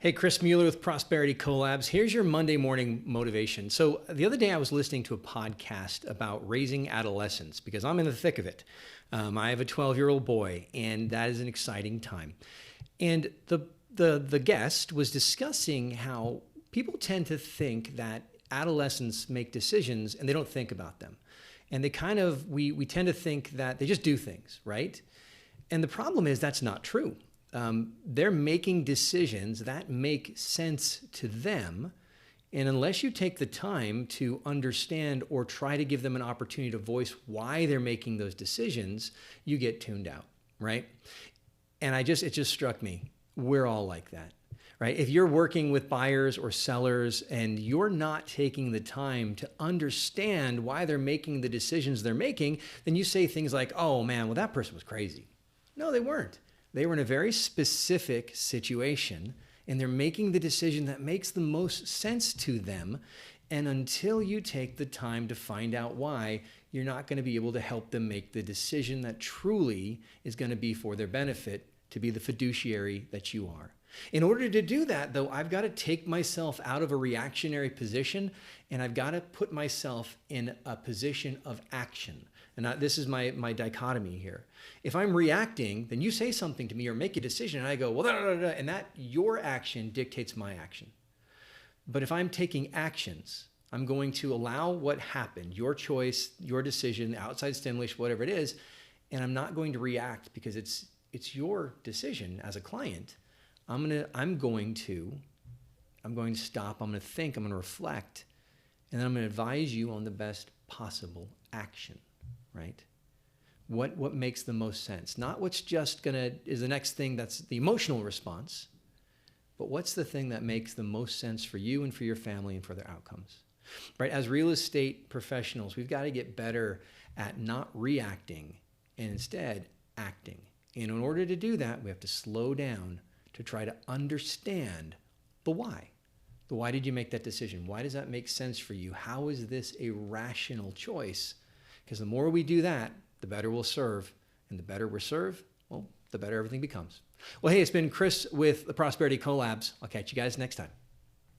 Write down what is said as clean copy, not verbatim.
Hey, Chris Mueller with Prosperity Collabs. Here's your Monday morning motivation. So the other day I was listening to a podcast about raising adolescents because I'm in the thick of it. I have a 12-year-old boy, and that is an exciting time. And the guest was discussing how people tend to think that adolescents make decisions and they don't think about them. And we tend to think that they just do things, right? And the problem is that's not true. They're making decisions that make sense to them. And unless you take the time to understand or try to give them an opportunity to voice why they're making those decisions, you get tuned out, right? And it just struck me. We're all like that, right? If you're working with buyers or sellers and you're not taking the time to understand why they're making the decisions they're making, then you say things like, oh man, well, that person was crazy. No, they weren't. They were in a very specific situation and they're making the decision that makes the most sense to them. And until you take the time to find out why, you're not going to be able to help them make the decision that truly is going to be for their benefit, to be the fiduciary that you are. In order to do that, though, I've got to take myself out of a reactionary position and I've got to put myself in a position of action. And this is my dichotomy here. If I'm reacting, then you say something to me or make a decision and I go, well, da, da, da, da, and that your action dictates my action. But if I'm taking actions, I'm going to allow what happened, your choice, your decision, outside stimulus, whatever it is, and I'm not going to react because it's your decision as a client. I'm going to stop, I'm going to think, I'm going to reflect, and then I'm going to advise you on the best possible action, right? What makes the most sense? Not what's just is the next thing that's the emotional response, but what's the thing that makes the most sense for you and for your family and for their outcomes, right? As real estate professionals, we've got to get better at not reacting and instead acting. And in order to do that, we have to slow down to try to understand the why. The why did you make that decision? Why does that make sense for you? How is this a rational choice? Because the more we do that, the better we'll serve. And the better we're served, well, the better everything becomes. Well, hey, it's been Chris with the Prosperity Collabs. I'll catch you guys next time.